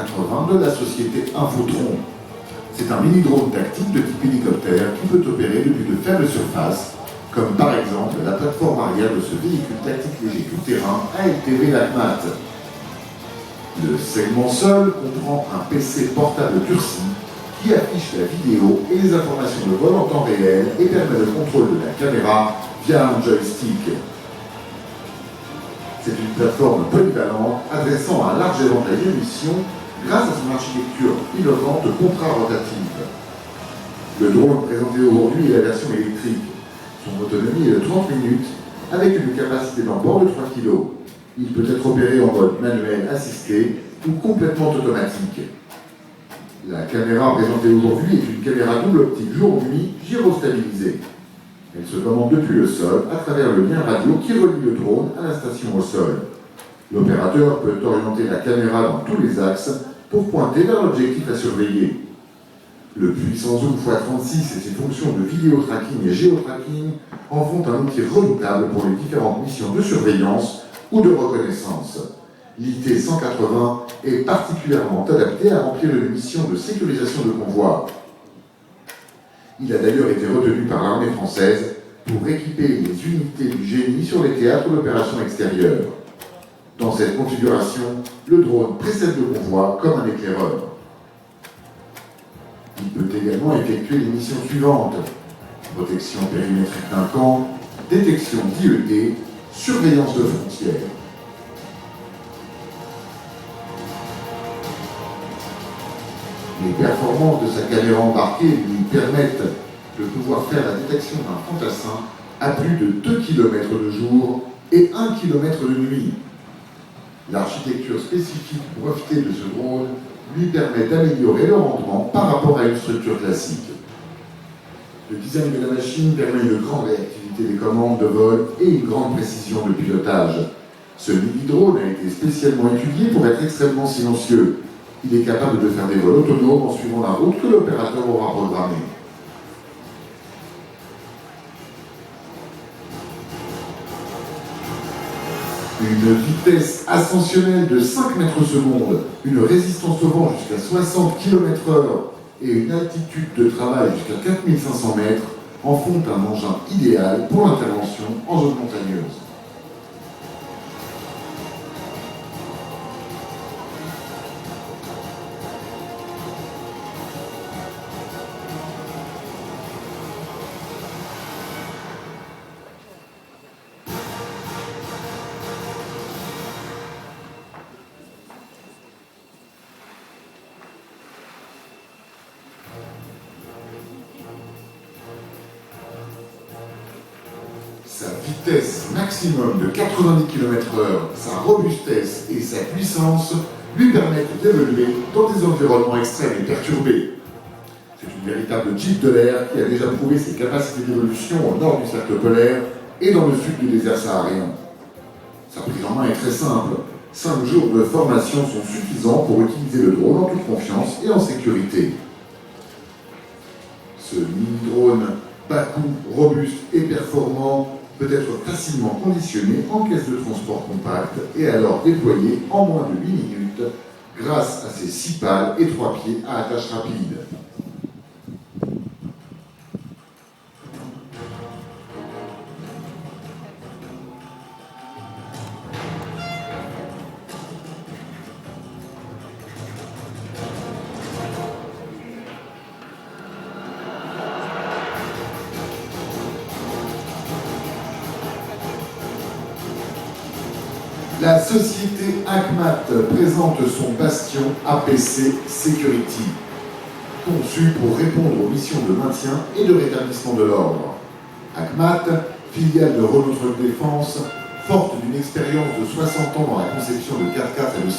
1980 de la société Infotron. C'est un mini-drone tactique de type hélicoptère qui peut opérer depuis de faibles surfaces, comme par exemple la plateforme arrière de ce véhicule tactique léger tout-terrain ALTV LACMAT. Le segment sol comprend un PC portable durci qui affiche la vidéo et les informations de vol en temps réel et permet le contrôle de la caméra via un joystick. C'est une plateforme polyvalente adressant un large éventail de missions grâce à son architecture innovante contra-rotative. Le drone présenté aujourd'hui est la version électrique. Son autonomie est de 30 minutes avec une capacité d'emport de 3 kg. Il peut être opéré en mode manuel assisté ou complètement automatique. La caméra présentée aujourd'hui est une caméra double optique jour-nuit gyrostabilisée. Elle se commande depuis le sol à travers le lien radio qui relie le drone à la station au sol. L'opérateur peut orienter la caméra dans tous les axes pour pointer vers l'objectif à surveiller. Le puissant zoom x36 et ses fonctions de vidéo tracking et géotracking en font un outil redoutable pour les différentes missions de surveillance ou de reconnaissance. L'IT-180 est particulièrement adapté à remplir une mission de sécurisation de convois. Il a d'ailleurs été retenu par l'armée française pour équiper les unités du génie sur les théâtres d'opérations extérieures. Dans cette configuration, le drone précède le convoi comme un éclaireur. Il peut également effectuer les missions suivantes: protection périmétrique d'un camp, détection d'IET, surveillance de frontières. Les performances de sa caméra embarquée lui permettent de pouvoir faire la détection d'un fantassin à plus de 2 km de jour et 1 km de nuit. L'architecture spécifique brevetée de ce drone lui permet d'améliorer le rendement par rapport à une structure classique. Le design de la machine permet une grande réactivité des commandes de vol et une grande précision de pilotage. Ce mini-drone a été spécialement étudié pour être extrêmement silencieux. Il est capable de faire des vols autonomes en suivant la route que l'opérateur aura programmée. Une vitesse ascensionnelle de 5 mètres secondes, une résistance au vent jusqu'à 60 km/h et une altitude de travail jusqu'à 4500 mètres en font un engin idéal pour l'intervention en zone montagneuse. Sa vitesse maximum de 90 km/h, sa robustesse et sa puissance lui permettent d'évoluer dans des environnements extrêmes et perturbés. C'est une véritable Jeep de l'air qui a déjà prouvé ses capacités d'évolution au nord du cercle polaire et dans le sud du désert saharien. Sa prise en main est très simple. 5 jours de formation sont suffisants pour utiliser le drone en toute confiance et en sécurité. Ce mini-drone bas coût, robuste et performant peut être facilement conditionné en caisse de transport compacte et alors déployé en moins de 8 minutes grâce à ses 6 pales et 3 pieds à attache rapide. La société ACMAT présente son bastion APC Security, conçu pour répondre aux missions de maintien et de rétablissement de l'ordre. ACMAT, filiale de Renault Trucks Défense, forte d'une expérience de 60 ans dans la conception de 4x4 et de